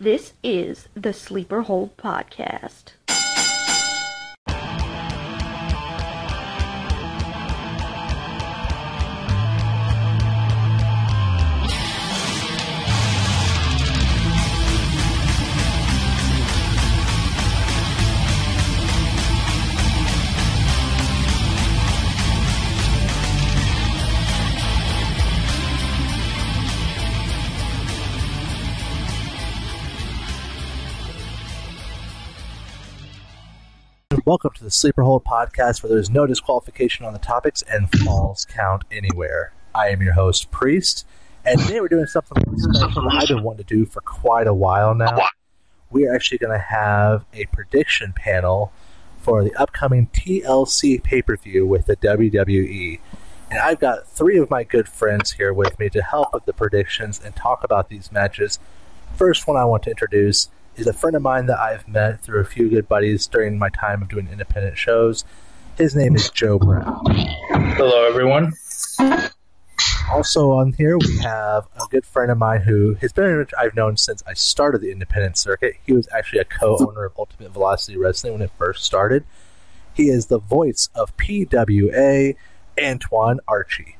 This is the Sleeper Hold Podcast. Welcome to the Sleeper Hold Podcast, where there's no disqualification on the topics and falls count anywhere. I am your host, Priest, and today we're doing something special that I've been wanting to do for quite a while now. We are actually going to have a prediction panel for the upcoming TLC pay-per-view with the WWE. And I've got three of my good friends here with me to help with the predictions and talk about these matches. First one I want to introduce is a friend of mine that I've met through a few good buddies during my time of doing independent shows. His name is Joe Brown. Hello, everyone. Also on here, we have a good friend of mine who has been I've known since I started the independent circuit. He was actually a co-owner of Ultimate Velocity Wrestling when it first started. He is the voice of PWA, Antoine Archie.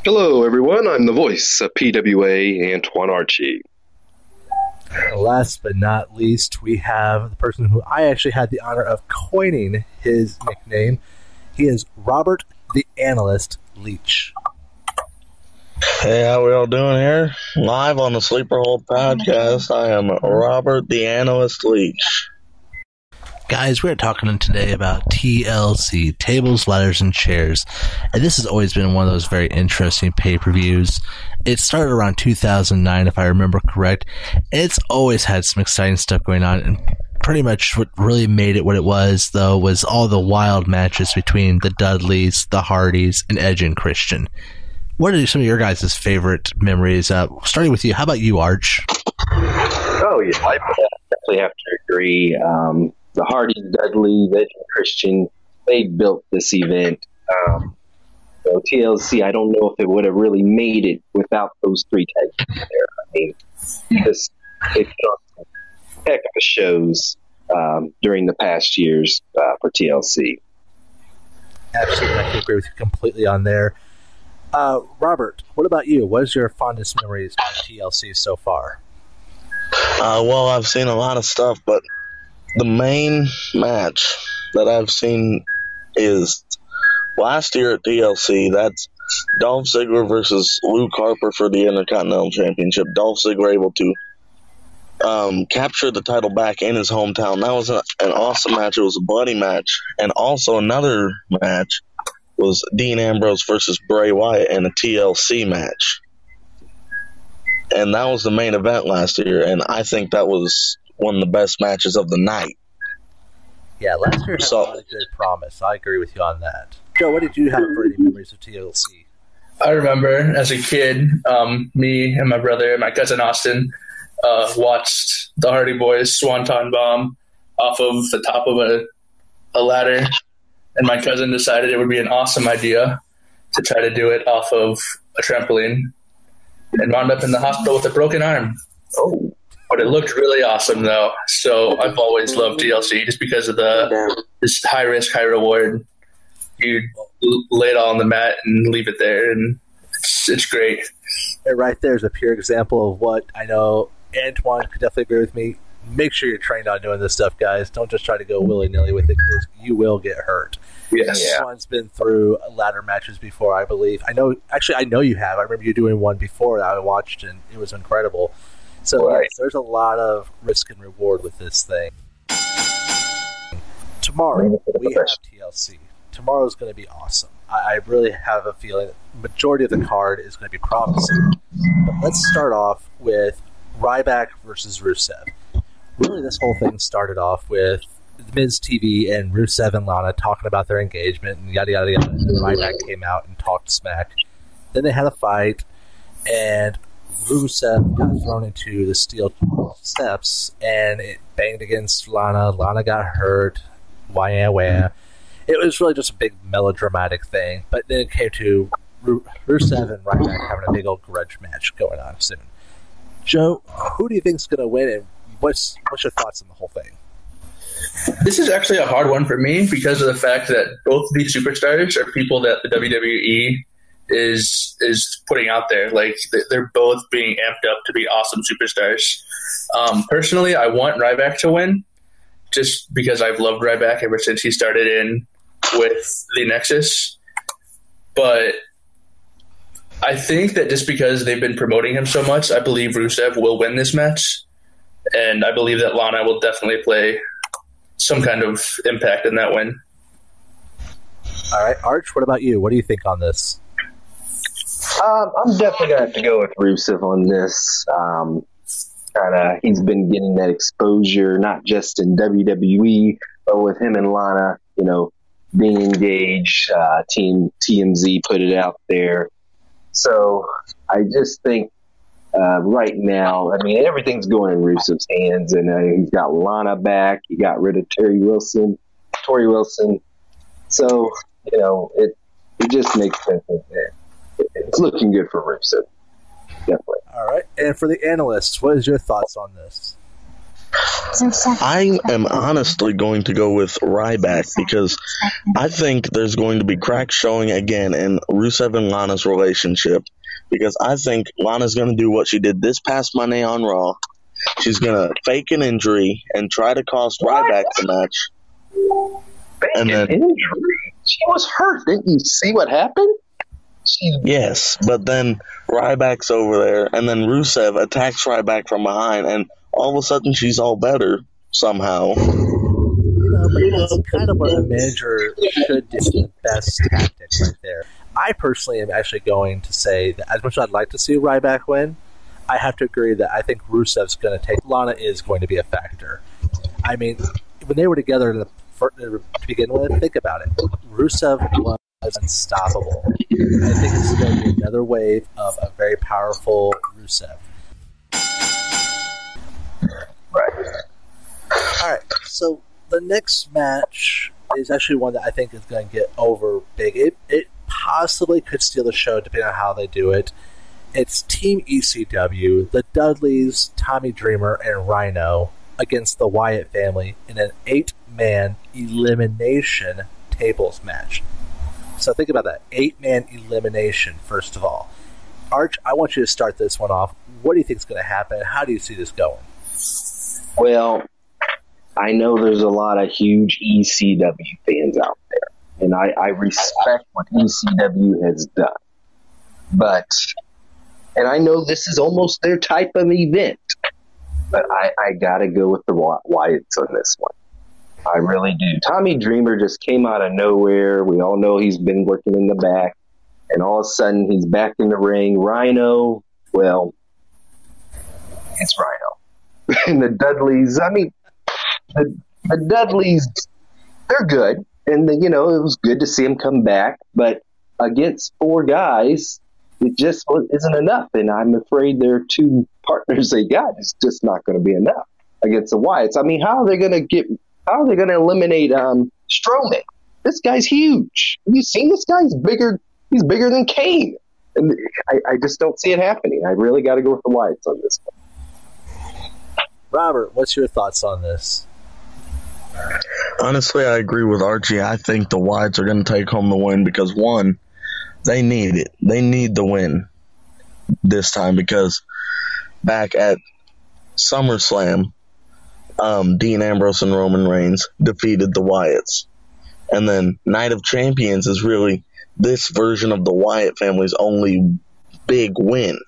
Hello, everyone. I'm the voice of PWA, Antoine Archie. And last but not least, we have the person who I actually had the honor of coining his nickname. He is Robert the Analyst Leach. Hey, how we all doing here? Live on the Sleeper Hold Podcast, I am Robert the Analyst Leach. Guys, we're talking today about TLC, Tables, Ladders, and Chairs, and this has always been one of those very interesting pay-per-views. It started around 2009, if I remember correct. It's always had some exciting stuff going on, and pretty much what really made it what it was, though, was all the wild matches between the Dudleys, the Hardys, and Edge and Christian. What are some of your guys' favorite memories? Starting with you, how about you, Arch? Oh, yeah, I definitely have to agree. The Hardys, Dudley, Edge, and Christian, they built this event. So TLC, I don't know if it would have really made it without those three tag teams there. I mean, they put on some heck of a shows during the past years for TLC. Absolutely, I can agree with you completely on there. Robert, what about you? What is your fondest memories of TLC so far? Well, I've seen a lot of stuff, but the main match that I've seen is last year at TLC. That's Dolph Ziggler versus Luke Harper for the Intercontinental Championship. Dolph Ziggler able to capture the title back in his hometown. That was an awesome match. It was a bloody match. And also another match was Dean Ambrose versus Bray Wyatt in a TLC match. And that was the main event last year, and I think that was one of the best matches of the night. Yeah, last year had a lot of good promise. I agree with you on that. Joe, what did you have for any memories of TLC? I remember as a kid, me and my brother and my cousin Austin watched the Hardy Boys Swanton Bomb off of the top of a ladder, and my cousin decided it would be an awesome idea to try to do it off of a trampoline, and wound up in the hospital with a broken arm. Oh. But it looked really awesome, though. So I've always loved TLC just because of this high risk, high reward. You lay it all on the mat and leave it there, and it's great. And right there is a pure example of what I know Antoine could definitely agree with me. Make sure you're trained on doing this stuff, guys. Don't just try to go willy-nilly with it, because you will get hurt. Yes. Antoine's been through ladder matches before, I believe. I know you have. I remember you doing one before that I watched, and it was incredible. So right. Yes, there's a lot of risk and reward with this thing. Tomorrow, we have TLC. Tomorrow's going to be awesome. I really have a feeling that the majority of the card is going to be promising. But let's start off with Ryback versus Rusev. Really, this whole thing started off with Miz TV and Rusev and Lana talking about their engagement and yada, yada, yada. And then Ryback came out and talked smack. Then they had a fight, and Rusev got thrown into the steel steps, and it banged against Lana. Lana got hurt. Wah. It was really just a big melodramatic thing. But then it came to Rusev and Ryback having a big old grudge match going on soon. Joe, who do you think's going to win, and what's your thoughts on the whole thing? This is actually a hard one for me because of the fact that both of these superstars are people that the WWE is putting out there. Like, they're both being amped up to be awesome superstars. Personally, I want Ryback to win just because I've loved Ryback ever since he started in with the Nexus. But I think that just because they've been promoting him so much, I believe Rusev will win this match. And I believe that Lana will definitely play some kind of impact in that win. All right, Arch, what about you? What do you think on this? I'm definitely going to have to go with Rusev on this. He's been getting that exposure, not just in WWE, but with him and Lana, being engaged. Team TMZ put it out there. So I just think right now, everything's going in Rusev's hands, and he's got Lana back. He got rid of Tori Wilson. So, it just makes sense. It's looking good for Rusev. Definitely. All right. And for the analysts, what is your thoughts on this? I am honestly going to go with Ryback because I think there's going to be cracks showing again in Rusev and Lana's relationship, because I think Lana's going to do what she did this past Monday on Raw. She's going to fake an injury and try to cost Ryback the match. Fake an injury? She was hurt. Didn't you see what happened? Yes, but then Ryback's over there, and then Rusev attacks Ryback from behind, and all of a sudden she's all better somehow. But that's kind of what a manager should do, the best tactic right there. I personally am actually going to say that as much as I'd like to see Ryback win, I have to agree that I think Rusev's going to take. Lana is going to be a factor. When they were together to begin with, think about it. Rusev was unstoppable. I think this is going to be another wave of a very powerful Rusev. Right. All right. So the next match is actually one that I think is going to get over big. It possibly could steal the show depending on how they do it. It's Team ECW, the Dudleys, Tommy Dreamer, and Rhino against the Wyatt family in an 8-man elimination tables match. So think about that. 8-man elimination, first of all. Arch, I want you to start this one off. What do you think is going to happen? How do you see this going? Well, I know there's a lot of huge ECW fans out there, and I respect what ECW has done. And I know this is almost their type of event, but I got to go with the Wyatts on this one. I really do. Tommy Dreamer just came out of nowhere. We all know he's been working in the back, and all of a sudden he's back in the ring. Rhino, well, it's Rhino. And the Dudleys, the Dudleys, they're good. And, it was good to see them come back. But against 4 guys, it just isn't enough. And I'm afraid their 2 partners they got is just not going to be enough against the Wyatts. How are they going to eliminate Strowman? This guy's huge. Have you seen this guy? He's bigger than Kane. And I just don't see it happening. I really got to go with the Wyatts on this one. Robert, what's your thoughts on this? Honestly, I agree with Archie. I think the Wyatts are going to take home the win because, one, they need it. They need the win this time because back at SummerSlam, Dean Ambrose and Roman Reigns defeated the Wyatts. And then Night of Champions is really this version of the Wyatt family's only big win.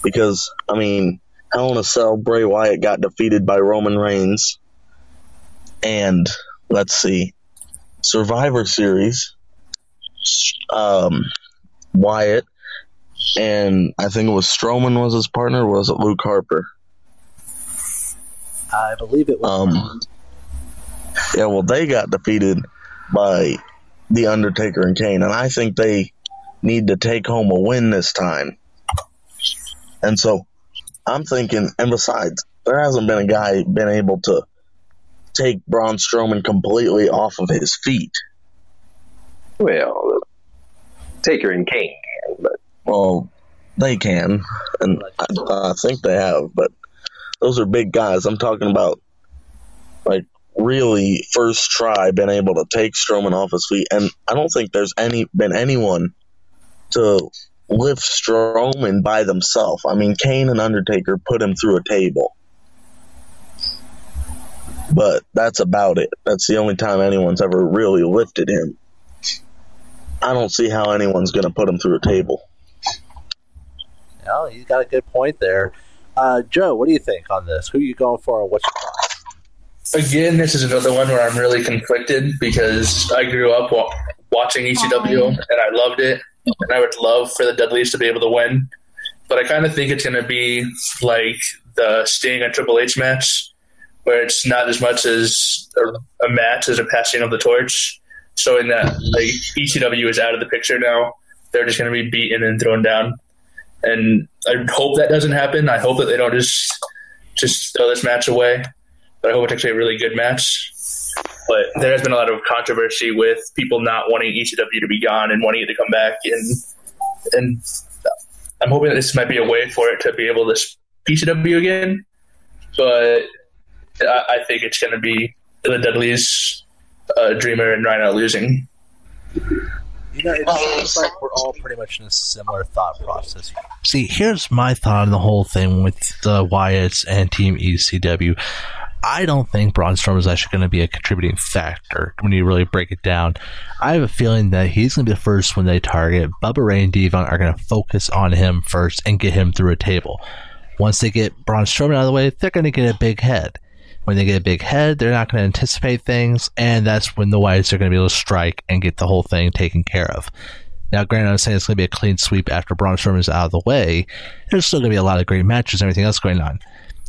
Because, Hell in a Cell, Bray Wyatt got defeated by Roman Reigns. And, let's see, Survivor Series, Wyatt, and I think it was Strowman was his partner, or was it Luke Harper? I believe it was. Yeah, well, they got defeated by The Undertaker and Kane, and I think they need to take home a win this time. And so I'm thinking, and besides, there hasn't been a guy been able to take Braun Strowman completely off of his feet. Well, Taker and Kane can, but... Well, They can, and I think they have, but those are big guys. I'm talking about, like, really first try been able to take Strowman off his feet, and I don't think there's been anyone to lift Strowman by themselves. I mean, Kane and Undertaker put him through a table, but that's about it. That's the only time anyone's ever really lifted him. I don't see how anyone's going to put him through a table. Well, you got a good point there. Joe, what do you think on this? Who are you going for, and what's your thoughts? Again, this is another one where I'm really conflicted because I grew up watching ECW and I loved it, and I would love for the Dudleys to be able to win. But I kind of think it's going to be like the Sting and Triple H match, where it's not as much as a match as a passing of the torch, showing that like ECW is out of the picture now. They're just going to be beaten and thrown down. And I hope that doesn't happen. I hope that they don't just throw this match away. But I hope it's actually a really good match. But there has been a lot of controversy with people not wanting ECW to be gone and wanting it to come back. And I'm hoping that this might be a way for it to be able to ECW again. But I think it's going to be the Dudleys, Dreamer, and Rhino losing. You know, it seems like we're all pretty much in a similar thought process. See, here's my thought on the whole thing with the Wyatts and Team ECW. I don't think Braun Strowman is actually going to be a contributing factor when you really break it down. I have a feeling that he's going to be the first when they target. Bubba Ray and Devon are going to focus on him first and get him through a table. Once they get Braun Strowman out of the way, they're going to get a big head. When they get a big head, they're not going to anticipate things, and that's when the Wyatts are going to be able to strike and get the whole thing taken care of. Now, granted, I'm saying it's going to be a clean sweep after Braun Strowman is out of the way. There's still going to be a lot of great matches and everything else going on.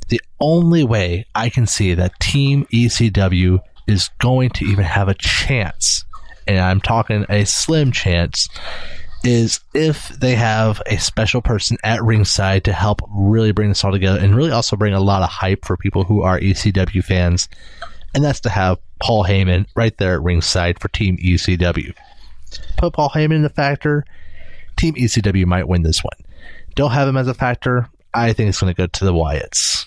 The only way I can see that Team ECW is going to even have a chance, and I'm talking a slim chance, is if they have a special person at ringside to help really bring this all together and really also bring a lot of hype for people who are ECW fans, and that's to have Paul Heyman right there at ringside for Team ECW. Put Paul Heyman in the factor, Team ECW might win this one. Don't have him as a factor, I think it's going to go to the Wyatts.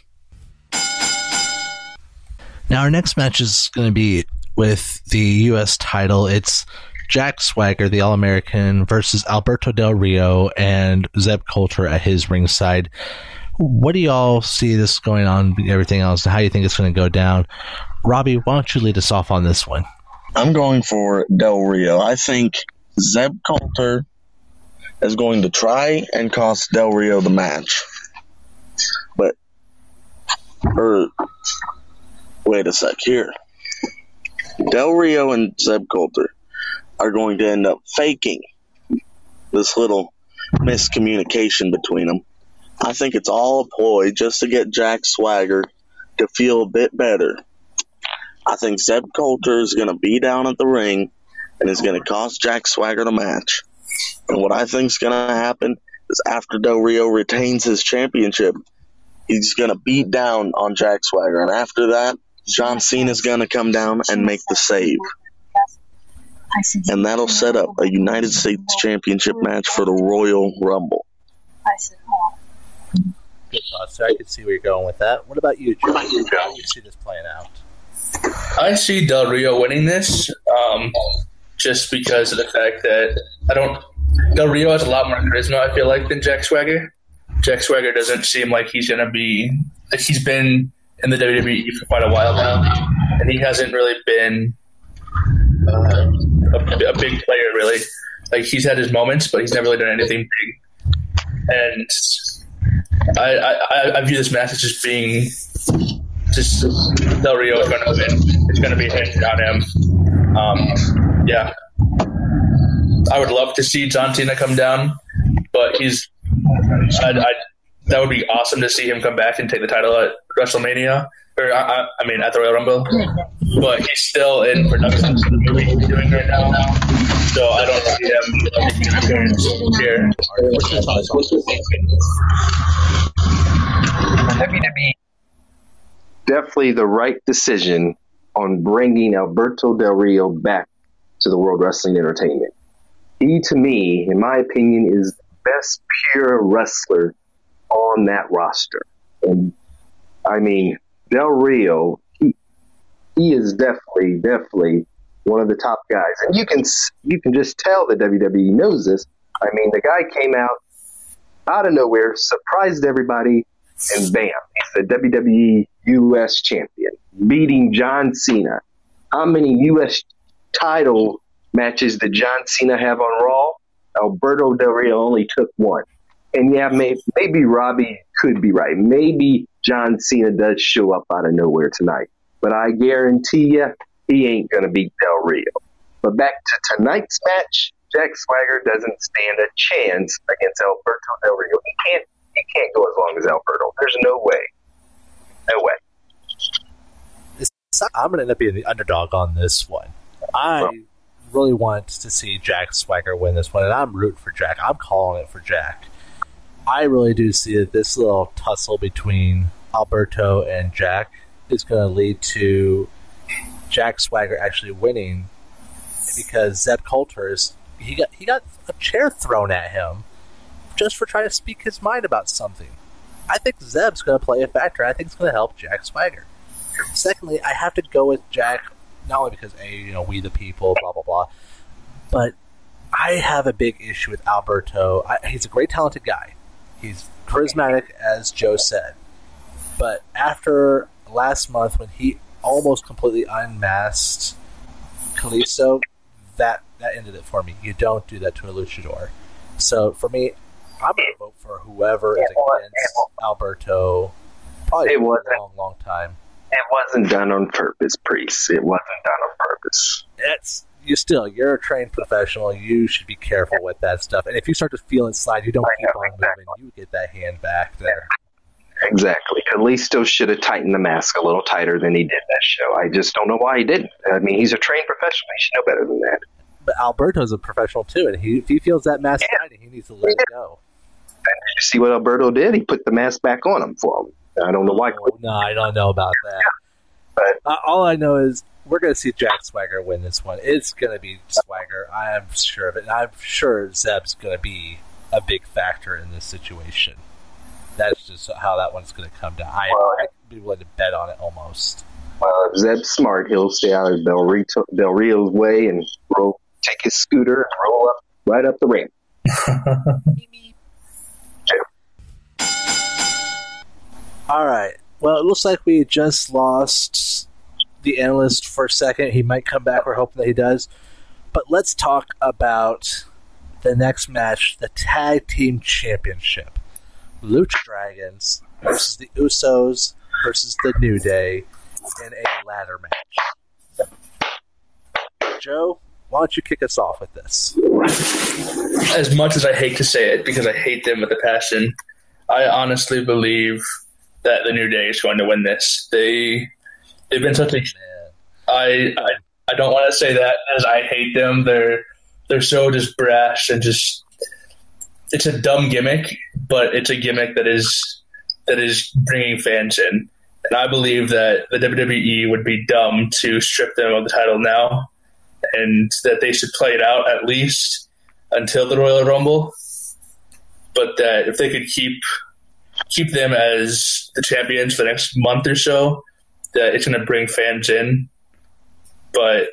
Now our next match is going to be with the U.S. title. It's Jack Swagger, the All-American, versus Alberto Del Rio and Zeb Coulter at his ringside. What do y'all see this going on, everything else, and how you think it's going to go down? Robbie, why don't you lead us off on this one? I'm going for Del Rio. I think Zeb Coulter is going to try and cost Del Rio the match. Wait a sec here. Del Rio and Zeb Coulter are going to end up faking this little miscommunication between them. I think it's all a ploy just to get Jack Swagger to feel a bit better. I think Zeb Coulter is going to be down at the ring and is going to cost Jack Swagger the match. And what I think is going to happen is after Del Rio retains his championship, he's going to beat down on Jack Swagger. And after that, John Cena's going to come down and make the save. And that'll set up a United States Championship match for the Royal Rumble. Good thought, sir. I can see where you're going with that. What about you, Joe? How do you see this playing out? I see Del Rio winning this just because of the fact that Del Rio has a lot more charisma, I feel like, than Jack Swagger. Jack Swagger doesn't seem like he's going to be – like he's been in the WWE for quite a while now, and he hasn't really been a big player, really. Like, he's had his moments, but he's never really done anything big. And I view this match as just being just Del Rio is going to win. It's going to be a hit on him. Yeah. I would love to see John Cena come down, but that would be awesome to see him come back and take the title at WrestleMania, or I mean at the Royal Rumble. But he's still in production of the movie he's doing right now, so I don't see him making an appearance here. WWE definitely the right decision on bringing Alberto Del Rio back to the World Wrestling Entertainment. He, to me, in my opinion, is best pure wrestler on that roster. And I mean, Del Rio, he is definitely one of the top guys. And you can just tell the WWE knows this. I mean, the guy came out of nowhere, surprised everybody, and bam, he's the WWE US champion, beating John Cena. How many US title matches did John Cena have on Raw? Alberto Del Rio only took one. And yeah, maybe Robbie could be right. Maybe John Cena does show up out of nowhere tonight. But I guarantee you, he ain't going to beat Del Rio. But back to tonight's match, Jack Swagger doesn't stand a chance against Alberto Del Rio. He can't go as long as Alberto. There's no way. No way. I'm going to end up being the underdog on this one. I really want to see Jack Swagger win this one, and I'm rooting for Jack. I'm calling it for Jack. I really do see that this little tussle between Alberto and Jack is going to lead to Jack Swagger actually winning, because Zeb Coulter he got a chair thrown at him just for trying to speak his mind about something. I think Zeb's going to play a factor. I think it's going to help Jack Swagger. Secondly, I have to go with Jack, not only because we the people, blah blah blah, but I have a big issue with Alberto. He's a great talented guy. He's charismatic, as Joe said. But after last month, when he almost completely unmasked Kalisto, that ended it for me. You don't do that to a luchador. So for me, I'm going to vote for whoever is against Alberto. Probably for a long time. It wasn't done on purpose, Priest. It wasn't done on purpose. You're a trained professional. You should be careful with that stuff. And if you start to feel it slide, you don't keep on moving. You get that hand back there. Exactly. Kalisto should have tightened the mask a little tighter than he did that show. I just don't know why he didn't. I mean, he's a trained professional. He should know better than that. But Alberto's a professional too, and if he feels that mask tight, he needs to let it go. And did you see what Alberto did? He put the mask back on him for him. I don't know why. No, I don't know about that. But all I know is we're going to see Jack Swagger win this one. It's going to be Swagger. I am sure of it. And I'm sure Zeb's going to be a big factor in this situation. That's just how that one's going to come down. I'd be willing to bet on it almost. Well, if Zeb's smart, he'll stay out of Del Rio's way and take his scooter and roll up right up the ramp. All right. Well, it looks like we just lost the analyst for a second. He might come back. We're hoping that he does. But let's talk about the next match, the Tag Team Championship. Lucha Dragons versus the Usos versus the New Day in a ladder match. Joe, why don't you kick us off with this? As much as I hate to say it, because I hate them with a passion, I honestly believe that the New Day is going to win this. They've been such a... I don't want to say that as I hate them. They're so just brash and just... It's a dumb gimmick, but it's a gimmick that is bringing fans in. And I believe that the WWE would be dumb to strip them of the title now, and that they should play it out at least until the Royal Rumble. But that if they could keep them as the champions for the next month or so, that it's going to bring fans in. But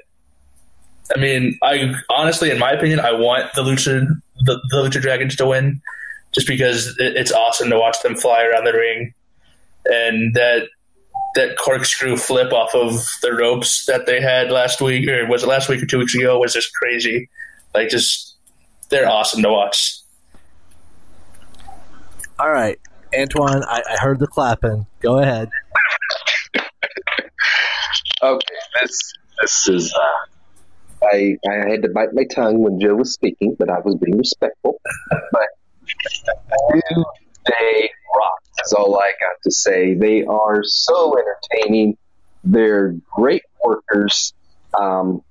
I mean, I honestly, in my opinion, I want the Lucha Dragons to win, just because it's awesome to watch them fly around the ring, and that corkscrew flip off of the ropes that they had last week, or was it last week or 2 weeks ago, was just crazy. Like, just they're awesome to watch. All right, Antoine, I heard the clapping. Go ahead. Okay, this is. I had to bite my tongue when Joe was speaking, but I was being respectful. But New Day rock is all I got to say. They are so entertaining. They're great workers. Honestly,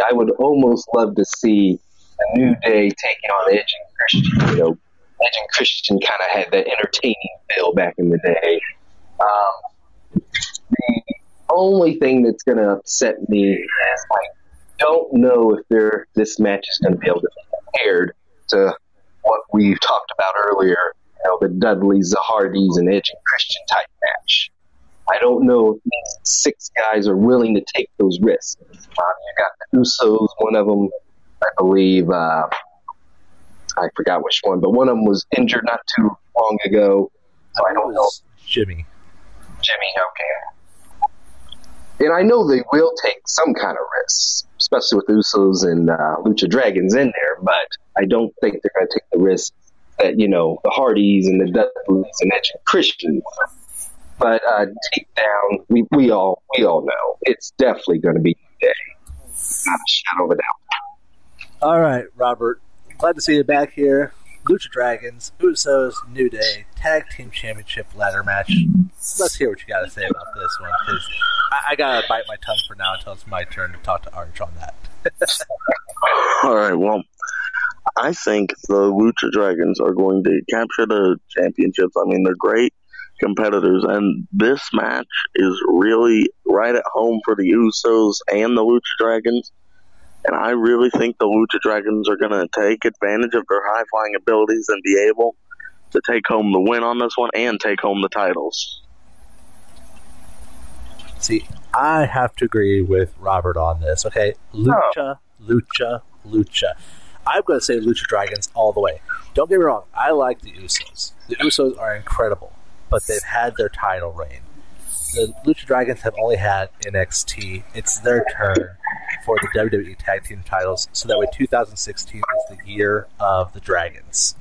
I would almost love to see a New Day taking on Edge and Christian. You know, Edge and Christian kind of had that entertaining feel back in the day. The only thing that's going to upset me is I don't know if this match is going to be able to be compared to what we've talked about earlier, the Dudleys, the Hardys, and Edge and Christian type match. I don't know if these 6 guys are willing to take those risks. You got the Usos, one of them, I believe, I forgot which one, but one of them was injured not too long ago, so I don't know. Jimmy, okay. And I know they will take some kind of risks, especially with Usos and Lucha Dragons in there, but I don't think they're going to take the risk that, the Hardys and the Dudleys and Edge and Christian. But deep down, we all know it's definitely going to be New Day. Not a shadow of a doubt. All right, Robert. Glad to see you back here. Lucha Dragons, Usos, New Day, Tag Team Championship ladder match. Let's hear what you got to say about this one, because I got to bite my tongue for now until it's my turn to talk to Arch on that. All right, well, I think the Lucha Dragons are going to capture the championships. I mean, they're great competitors, and this match is really right at home for the Usos and the Lucha Dragons, and I really think the Lucha Dragons are going to take advantage of their high-flying abilities and be able to take home the win on this one and take home the titles. See, I have to agree with Robert on this, okay? Lucha. I'm going to say Lucha Dragons all the way. Don't get me wrong, I like the Usos. The Usos are incredible, but they've had their title reign. The Lucha Dragons have only had NXT. It's their turn for the WWE Tag Team titles, so that way 2016 is the year of the Dragons.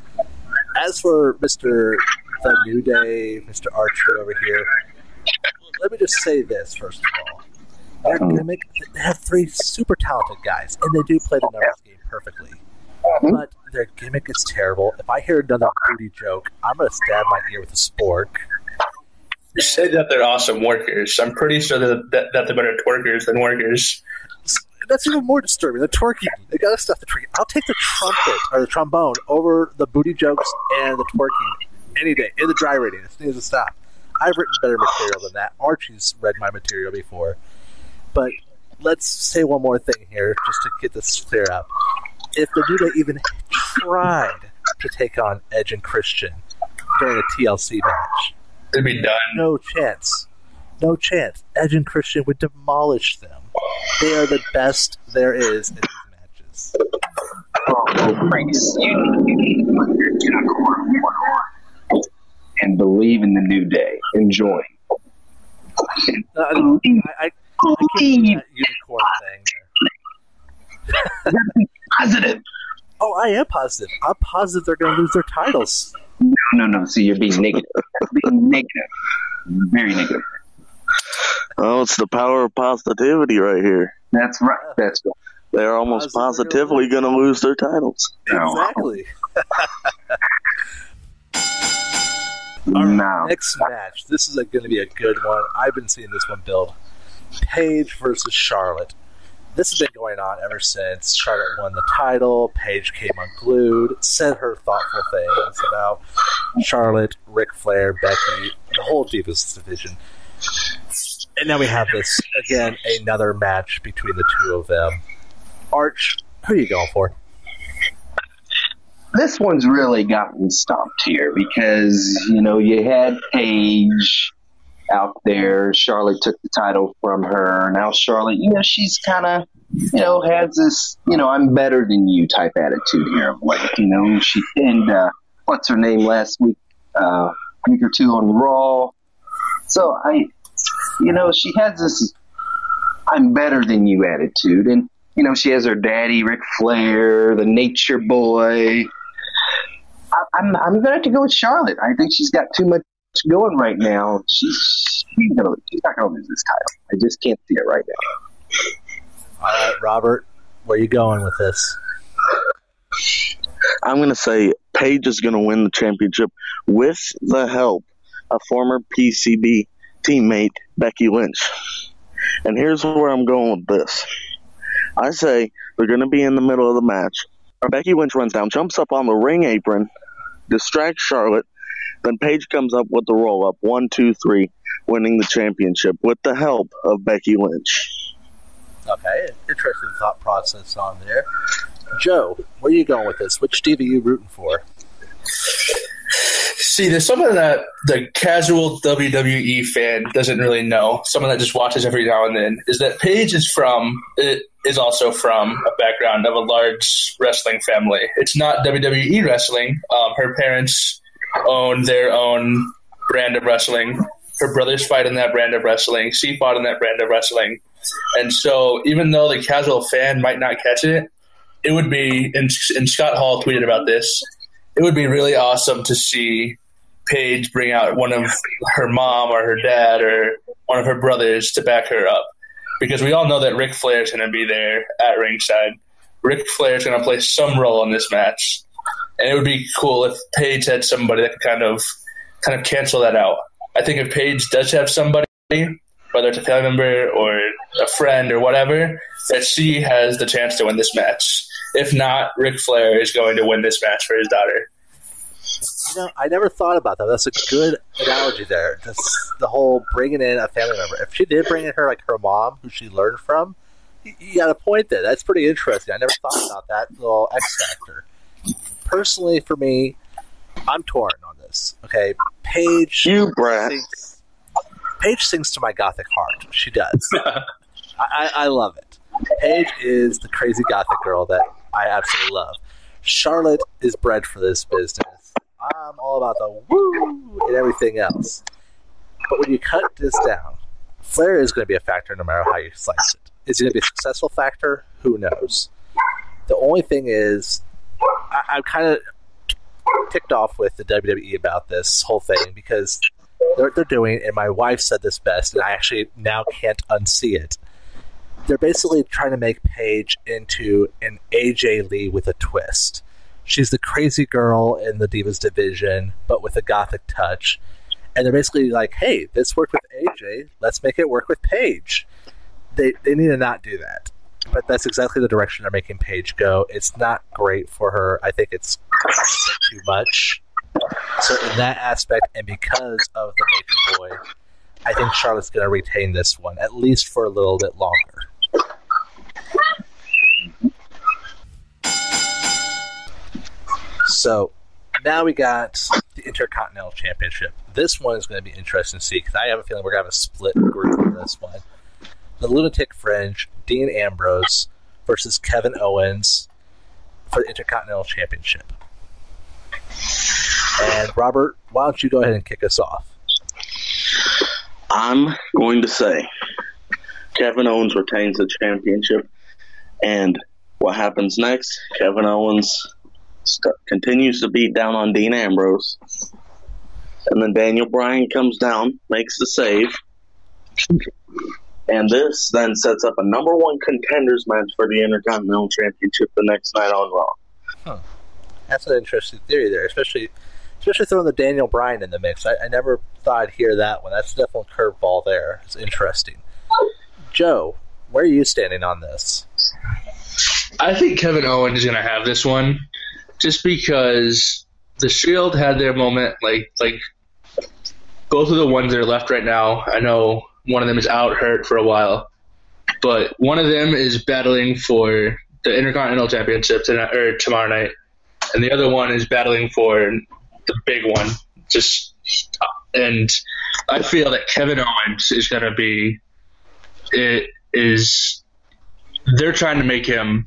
As for Mr. The New Day, Mr. Archer over here, let me just say this, first of all. Their gimmick, they have 3 super talented guys, and they do play the numbers game perfectly. But their gimmick is terrible. If I hear another booty joke, I'm going to stab my ear with a spork. You say that they're awesome workers. I'm pretty sure that they're better twerkers than workers. That's even more disturbing. The twerking. They got to stuff the twerking. I'll take the trumpet or the trombone over the booty jokes and the twerking any day. In the dry rating. It needs to stop. I've written better material than that. Archie's read my material before. But let's say one more thing here, just to get this clear up. If the New Day even tried to take on Edge and Christian during a TLC match, they'd be done. No chance. No chance. Edge and Christian would demolish them. They are the best there is in these matches. Oh, Grace, you need to put your unicorn on and believe in the New Day. Enjoy. I can't do that unicorn thing there. Positive. Oh, I am positive. I'm positive they're going to lose their titles. No. See, you're being negative. That's being negative. Very negative. Oh, it's the power of positivity right here. That's right. That's right. They're almost positively going to lose their titles. Exactly. All right, next match. This is going to be a good one. I've been seeing this one build. Paige versus Charlotte. This has been going on ever since Charlotte won the title. Paige came unglued, said her thoughtful things about Charlotte, Ric Flair, Becky, the whole Divas division. And now we have this, again, another match between the two of them. Arch, who are you going for? This one's really gotten stopped here because, you had Paige out there. Charlotte took the title from her. Now Charlotte, she's kind of, has this, I'm better than you type attitude here of late. She pinned, what's her name last week, week or two on Raw. So she has this I'm better than you attitude. And, she has her daddy, Ric Flair, the nature boy. I'm going to have to go with Charlotte. I think she's got too much going right now. She's not going to lose this title. I just can't see it right now. All right, Robert, where are you going with this? I'm going to say Paige is going to win the championship with the help of former PCB teammate Becky Lynch. And here's where I'm going with this. I say they're going to be in the middle of the match. Becky Lynch runs down, jumps up on the ring apron, distracts Charlotte, then Paige comes up with the roll-up, 1, 2, 3, winning the championship with the help of Becky Lynch. Okay, interesting thought process on there. Joe, where are you going with this? Which Steve are you rooting for? See, there's someone that the casual WWE fan doesn't really know, someone that just watches every now and then, is that Paige is also from a background of a large wrestling family. It's not WWE wrestling. Her parents own their own brand of wrestling. Her brothers fight in that brand of wrestling. She fought in that brand of wrestling. And so even though the casual fan might not catch it, it would be, and Scott Hall tweeted about this, it would be really awesome to see Paige bring out one of her mom or her dad or one of her brothers to back her up. Because we all know that Ric Flair is going to be there at ringside. Ric Flair is going to play some role in this match. And it would be cool if Paige had somebody that could kind of cancel that out. I think if Paige does have somebody, whether it's a family member or a friend or whatever, that she has the chance to win this match. If not, Ric Flair is going to win this match for his daughter. You know, I never thought about that. That's a good analogy there. That's the whole bringing in a family member. If she did bring in her mom, who she learned from, you got a point there. That's pretty interesting. I never thought about that little X factor. Personally, for me, I'm torn on this. Okay, Paige. Paige sings to my gothic heart. She does. I love it. Paige is the crazy gothic girl that I absolutely love. Charlotte is bred for this business. I'm all about the woo and everything else. But when you cut this down, Flair is going to be a factor no matter how you slice it. Is it going to be a successful factor? Who knows? The only thing is, I'm kind of ticked off with the WWE about this whole thing because they're doing, and my wife said this best, and I actually now can't unsee it. They're basically trying to make Paige into an AJ Lee with a twist. She's the crazy girl in the Divas division, but with a gothic touch. And they're basically like, hey, this worked with AJ, let's make it work with Paige. They need to not do that. But that's exactly the direction they're making Paige go. It's not great for her. I think it's too much. So in that aspect, and because of the Nature Boy, I think Charlotte's going to retain this one, at least for a little bit longer. So now we got the Intercontinental Championship. This one is going to be interesting to see because I have a feeling we're going to have a split group on this one. The Lunatic Fringe, Dean Ambrose versus Kevin Owens for the Intercontinental Championship. And Robert, why don't you go ahead and kick us off? I'm going to say Kevin Owens retains the championship, and what happens next? Kevin Owens continues to beat down on Dean Ambrose, and then Daniel Bryan comes down, makes the save, and this then sets up a number one contenders match for the Intercontinental Championship the next night on Raw. Huh. That's an interesting theory there, especially throwing the Daniel Bryan in the mix. I never thought I'd hear that one. That's definitely a curveball there. It's interesting. Joe, where are you standing on this? I think Kevin Owens is going to have this one just because the Shield had their moment. Like both of the ones that are left right now, I know one of them is out hurt for a while, but one of them is battling for the Intercontinental Championship tomorrow night, and the other one is battling for the big one. And I feel that Kevin Owens is going to be they're trying to make him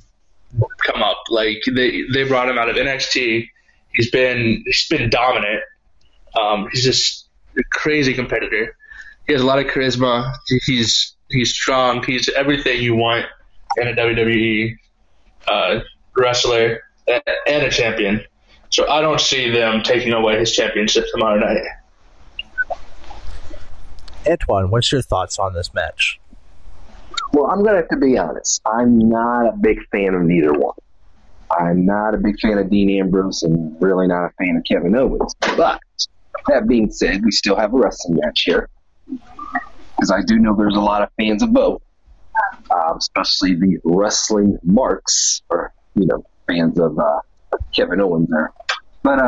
come up. Like they brought him out of NXT. He's been dominant. He's just a crazy competitor. He has a lot of charisma. He's strong. He's everything you want in a WWE wrestler and a champion. So I don't see them taking away his championship tomorrow night. Antoine, what's your thoughts on this match? Well, I'm going to have to be honest. I'm not a big fan of neither one. I'm not a big fan of Dean Ambrose and really not a fan of Kevin Owens. But that being said, we still have a wrestling match here. Because I do know there's a lot of fans of both. Especially the wrestling marks, or, fans of Kevin Owens there. But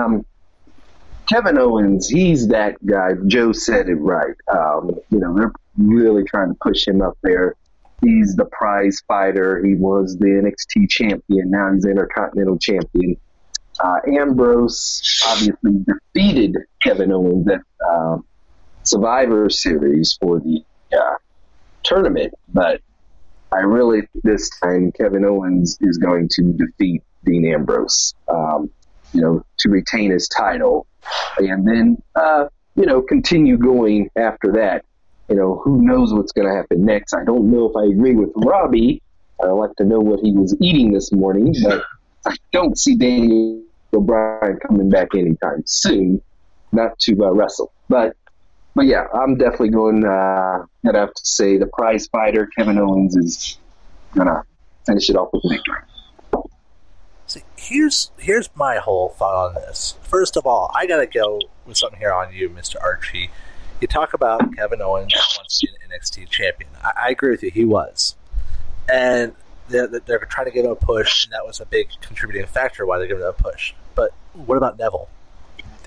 Kevin Owens, he's that guy. Joe said it right. They're really trying to push him up there He's the prize fighter. He was the NXT champion. Now he's Intercontinental champion. Ambrose obviously defeated Kevin Owens at Survivor Series for the tournament, but I really, this time, Kevin Owens is going to defeat Dean Ambrose, to retain his title, and then, continue going after that. Who knows what's going to happen next? I don't know if I agree with Robbie. I'd like to know what he was eating this morning, but I don't see Daniel Bryan coming back anytime soon, not to wrestle. But yeah, I'm definitely going to have to say the prize fighter, Kevin Owens, is going to finish it off with victory. See, here's my whole thought on this. First of all, I got to go with something here on you, Mr. Archie. You talk about Kevin Owens once being NXT champion. I agree with you. He was. And they're trying to give him a push, and that was a big contributing factor why they're giving him a push. But what about Neville?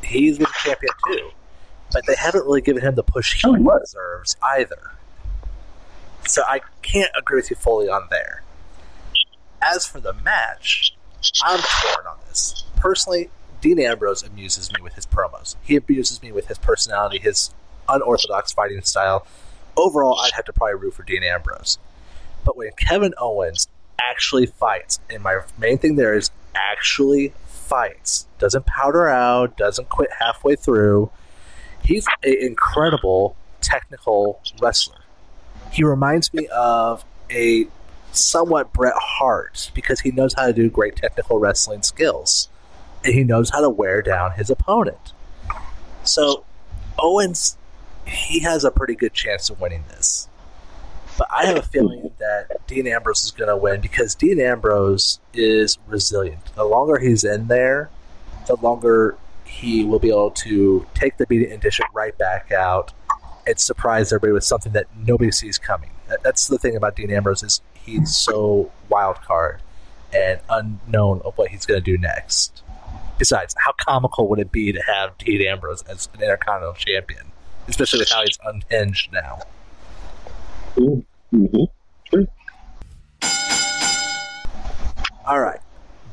He's been champion too. But they haven't really given him the push he deserves either. So I can't agree with you fully on there. As for the match, I'm torn on this. Personally, Dean Ambrose amuses me with his promos. He amuses me with his personality, his unorthodox fighting style. Overall, I'd have to probably root for Dean Ambrose. But when Kevin Owens actually fights, and my main thing there is actually fights, doesn't powder out, doesn't quit halfway through, he's an incredible technical wrestler. He reminds me of a somewhat Bret Hart because he knows how to do great technical wrestling skills. And he knows how to wear down his opponent. So, Owens, he has a pretty good chance of winning this. But I have a feeling that Dean Ambrose is going to win because Dean Ambrose is resilient. The longer he's in there, the longer he will be able to take the beating and dish it right back out and surprise everybody with something that nobody sees coming. That's the thing about Dean Ambrose is he's so wild card and unknown of what he's going to do next. Besides, how comical would it be to have Dean Ambrose as an Intercontinental Champion, especially with how he's unhinged now? Mm-hmm. All right,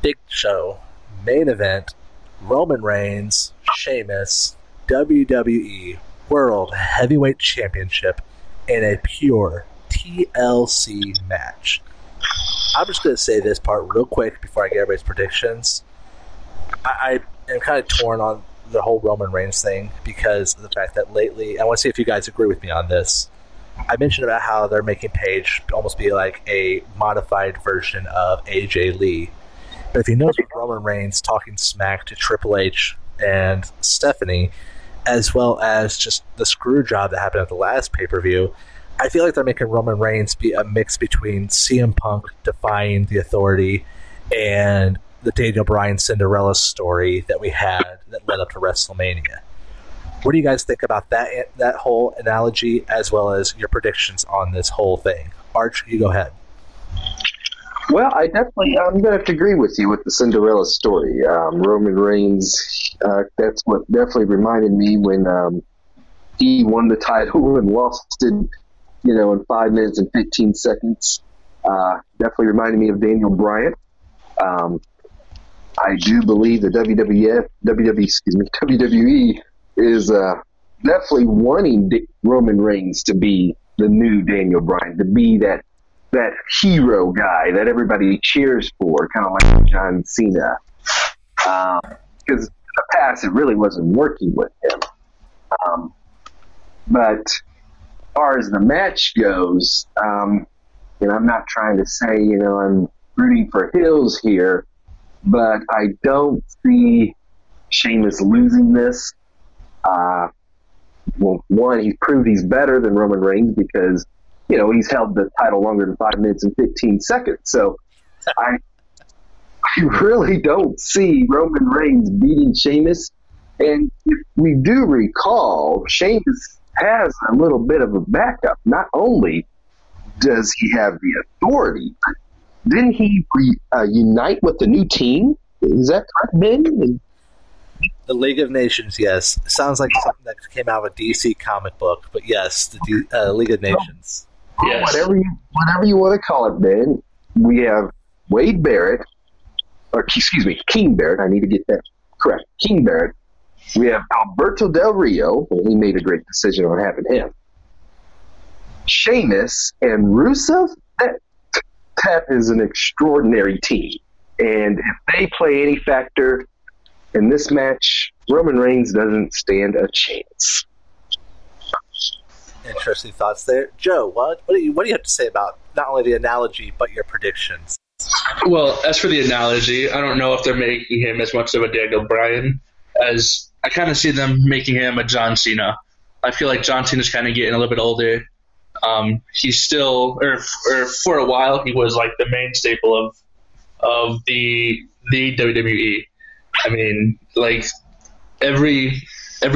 big show, main event, Roman Reigns, Sheamus, WWE World Heavyweight Championship in a pure TLC match. I'm just going to say this part real quick before I get everybody's predictions. I am kind of torn on the whole Roman Reigns thing because of the fact that lately, I want to see if you guys agree with me on this. I mentioned about how they're making Paige almost be like a modified version of AJ Lee. But if you notice with Roman Reigns talking smack to Triple H and Stephanie, as well as just the screw job that happened at the last pay-per-view, I feel like they're making Roman Reigns be a mix between CM Punk defying the Authority and the Daniel Bryan Cinderella story that we had that led up to WrestleMania. What do you guys think about that whole analogy, as well as your predictions on this whole thing? Arch, you go ahead. Well, I'm going to have to agree with you with the Cinderella story. Roman Reigns, that's what definitely reminded me when he won the title and lost it, in 5 minutes and 15 seconds. Definitely reminded me of Daniel Bryan. I do believe the WWE is definitely wanting Roman Reigns to be the new Daniel Bryan, to be that hero guy that everybody cheers for, kind of like John Cena. Because in the past, it really wasn't working with him. But as far as the match goes, I'm not trying to say, I'm rooting for Hills here, but I don't see Sheamus losing this. Well, one, he's proved he's better than Roman Reigns because, he's held the title longer than 5 minutes and 15 seconds. So I really don't see Roman Reigns beating Sheamus. And if we do recall, Sheamus has a little bit of a backup. Not only does he have the Authority, didn't he unite with the new team? Is that correct, Ben? The League of Nations, yes. Sounds like something that came out of a DC comic book, but yes, the League of Nations. Yes. Whatever you want to call it, man. We have Wade Barrett, or excuse me, King Barrett. I need to get that correct. King Barrett. We have Alberto Del Rio, and he made a great decision on having him. Sheamus and Rusev. That is an extraordinary team. And if they play any factor in this match, Roman Reigns doesn't stand a chance. Interesting thoughts there. Joe, what do you have to say about not only the analogy, but your predictions? Well, as for the analogy, I don't know if they're making him as much of a Daniel Bryan as I kind of see them making him a John Cena. I feel like John Cena's kind of getting a little bit older. He's still, or for a while, he was like the main staple of the WWE. I mean, like every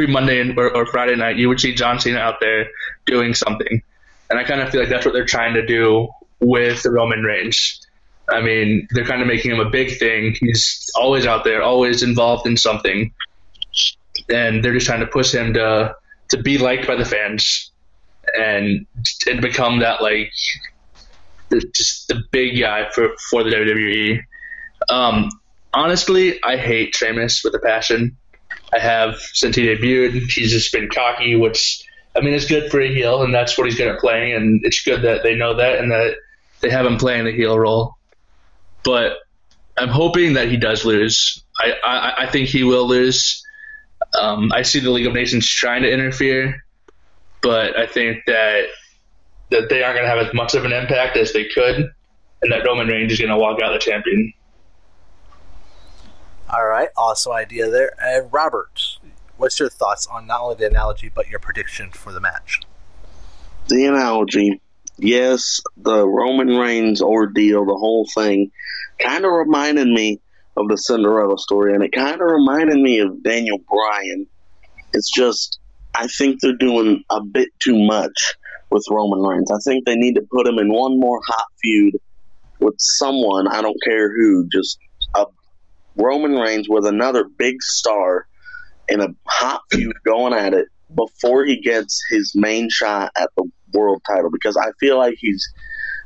Monday or Friday night, you would see John Cena out there doing something, and I kind of feel like that's what they're trying to do with Roman Reigns. I mean, they're kind of making him a big thing. He's always out there, always involved in something, and they're just trying to push him to be liked by the fans and become that, like, just the big guy for the WWE. Honestly, I hate Sheamus with a passion. I have since he debuted. He's just been cocky, which, I mean, it's good for a heel, and that's what he's good at playing, and it's good that they know that and that they have him playing the heel role. But I'm hoping that he does lose. I think he will lose. I see the League of Nations trying to interfere, but I think that they aren't going to have as much of an impact as they could, and that Roman Reigns is going to walk out the champion. All right, awesome idea there. And Robert, what's your thoughts on not only the analogy, but your prediction for the match? The analogy, yes, the Roman Reigns ordeal, the whole thing, kind of reminded me of the Cinderella story, and it kind of reminded me of Daniel Bryan. It's just, I think they're doing a bit too much with Roman Reigns. I think they need to put him in one more hot feud with someone, I don't care who, just a Roman Reigns with another big star in a hot feud going at it before he gets his main shot at the world title, because I feel like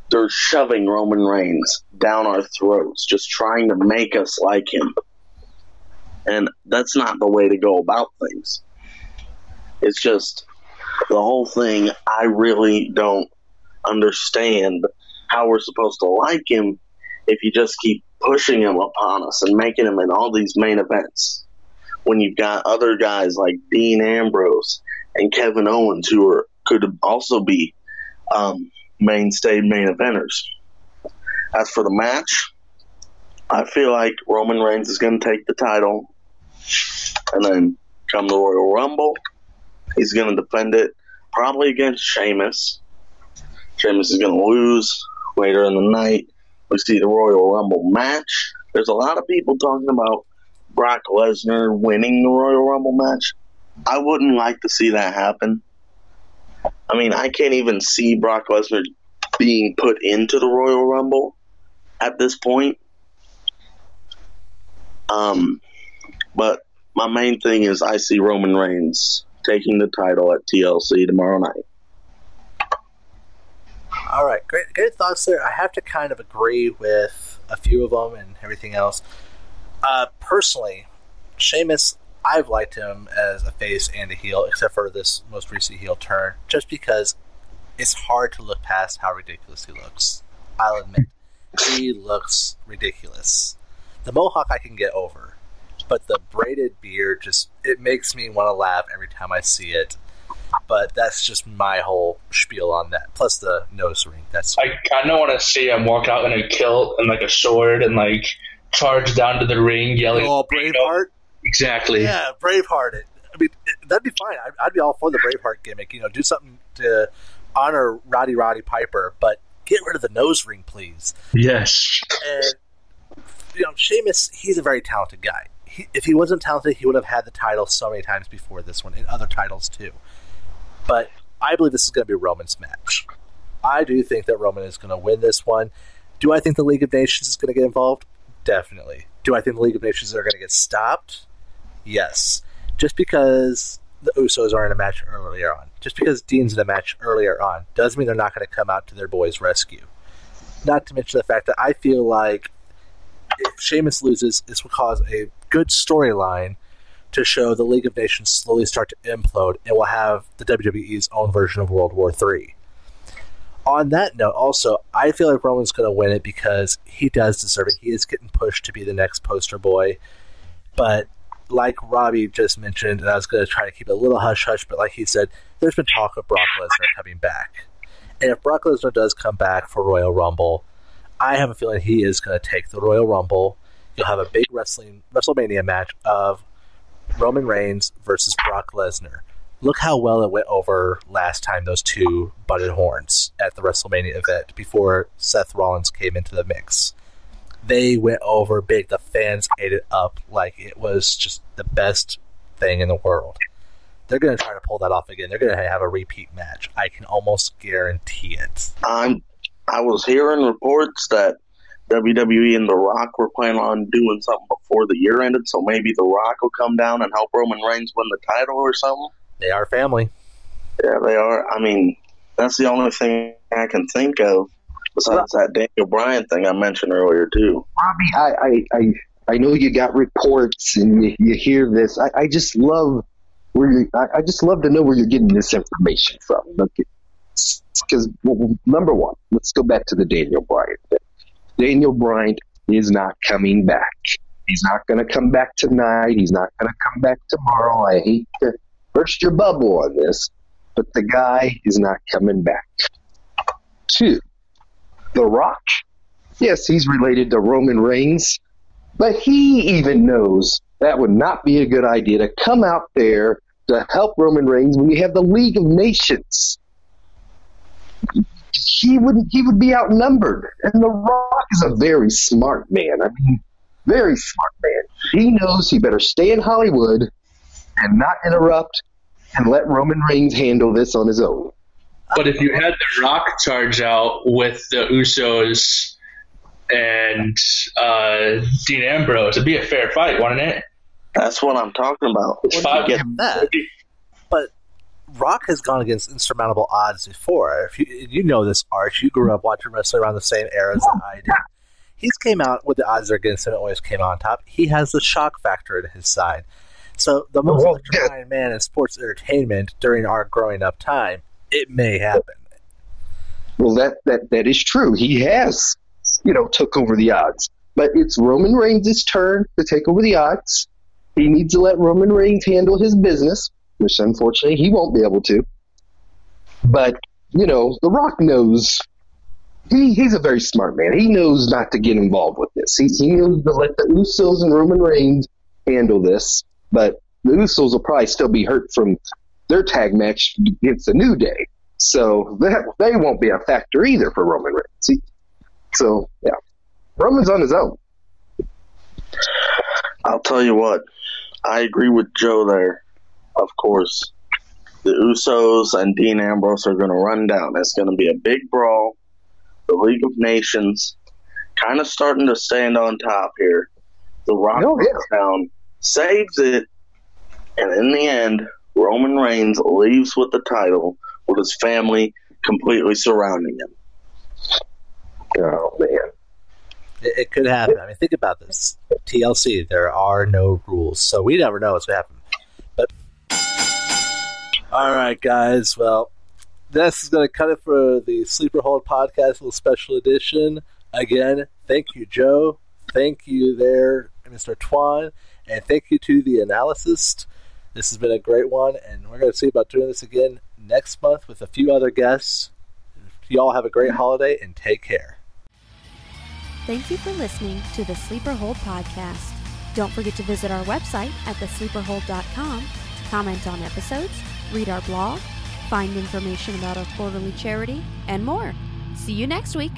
they're shoving Roman Reigns down our throats, just trying to make us like him. And that's not the way to go about things. It's just the whole thing, I really don't understand how we're supposed to like him if you just keep pushing him upon us and making him in all these main events. When you've got other guys like Dean Ambrose and Kevin Owens who could also be mainstay main eventers. As for the match, I feel like Roman Reigns is going to take the title, and then come the Royal Rumble, he's going to defend it probably against Sheamus. Sheamus is going to lose later in the night. We see the Royal Rumble match. There's a lot of people talking about Brock Lesnar winning the Royal Rumble match. I wouldn't like to see that happen. I mean, I can't even see Brock Lesnar being put into the Royal Rumble at this point. But my main thing is I see Roman Reigns taking the title at TLC tomorrow night. All right, great thoughts there. I have to kind of agree with a few of them and everything else. Personally, Sheamus, I've liked him as a face and a heel, except for this most recent heel turn, just because it's hard to look past how ridiculous he looks. I'll admit, he looks ridiculous. The mohawk I can get over, but the braided beard it makes me want to laugh every time I see it. But that's just my whole spiel on that. Plus the nose ring. I kind of want to see him walk out in a kilt and like a sword and like charge down to the ring yelling. Oh, Braveheart? Exactly. Yeah, Braveheart. I mean, that'd be fine. I'd be all for the Braveheart gimmick. Do something to honor Roddy Piper, but get rid of the nose ring, please. Yes. And, Sheamus, he's a very talented guy. If he wasn't talented, he would have had the title so many times before this one, and other titles too. But I believe this is going to be Roman's match. I do think that Roman is going to win this one. Do I think the League of Nations is going to get involved? Definitely. Do I think the League of Nations are going to get stopped? Yes. Just because the Usos are in a match earlier on. Just because Dean's in a match earlier on doesn't mean they're not going to come out to their boy's rescue. Not to mention the fact that I feel like if Sheamus loses, this will cause a good storyline to show the League of Nations slowly start to implode, and we'll have the WWE's own version of World War III. On that note, also, I feel like Roman's going to win it because he does deserve it. He is getting pushed to be the next poster boy. But like Robbie just mentioned, and I was going to try to keep it a little hush-hush, but like he said, there's been talk of Brock Lesnar coming back. And if Brock Lesnar does come back for Royal Rumble, I have a feeling he is going to take the Royal Rumble. You'll have a big WrestleMania match of Roman Reigns versus Brock Lesnar. Look how well it went over last time those two butted horns at the WrestleMania event before Seth Rollins came into the mix. They went over big. The fans ate it up like it was just the best thing in the world. They're going to try to pull that off again. They're going to have a repeat match. I can almost guarantee it. I was hearing reports that WWE and The Rock were planning on doing something before the year ended, so maybe The Rock will come down and help Roman Reigns win the title or something. They are family. Yeah, they are. I mean, that's the only thing I can think of besides that Daniel Bryan thing I mentioned earlier, too. Robbie, I know you got reports and you hear this. I just love I just love to know where you're getting this information from. Because, number one, let's go back to the Daniel Bryan thing. Daniel Bryan is not coming back. He's not going to come back tonight. He's not going to come back tomorrow. I hate to burst your bubble on this, but the guy is not coming back. 2, The Rock. Yes, he's related to Roman Reigns, but he even knows that would not be a good idea to come out there to help Roman Reigns when you have the League of Nations. He would be outnumbered. And The Rock is a very smart man. I mean, very smart man. He knows he better stay in Hollywood and not interrupt and let Roman Reigns handle this on his own. But if you had The Rock charge out with the Usos and Dean Ambrose, it'd be a fair fight, wouldn't it? That's what I'm talking about. But Rock has gone against insurmountable odds before. If you know this, Arch, you grew up watching wrestling around the same eras that I did. He's came out with the odds are against him, always came on top. He has the shock factor at his side. So the most electrifying man in sports entertainment during our growing up time, it may happen. Well, that is true. He has, took over the odds. But it's Roman Reigns' turn to take over the odds. He needs to let Roman Reigns handle his business, which unfortunately he won't be able to. But, The Rock knows. He's a very smart man. He knows not to get involved with this. He knows to let the Usos and Roman Reigns handle this. But the Usos will probably still be hurt from their tag match against the New Day. So they won't be a factor either for Roman Reigns. So, yeah. Roman's on his own. I'll tell you what. I agree with Joe there. Of course, the Usos and Dean Ambrose are going to run down. It's going to be a big brawl. The League of Nations kind of starting to stand on top here. The Rock comes down, saves it, and in the end, Roman Reigns leaves with the title with his family completely surrounding him. Oh, man. It could happen. I mean, think about this. TLC, there are no rules, so we never know what's going to happen. But all right, guys. Well, this is going to cut it for the Sleeper Hold Podcast, little special edition. Again, thank you, Joe. Thank you there, Mr. Twan. And thank you to the analyst. This has been a great one, and we're going to see about doing this again next month with a few other guests. You all have a great holiday, and take care. Thank you for listening to the Sleeper Hold Podcast. Don't forget to visit our website at thesleeperhold.com to comment on episodes, read our blog, find information about our quarterly charity, and more. See you next week.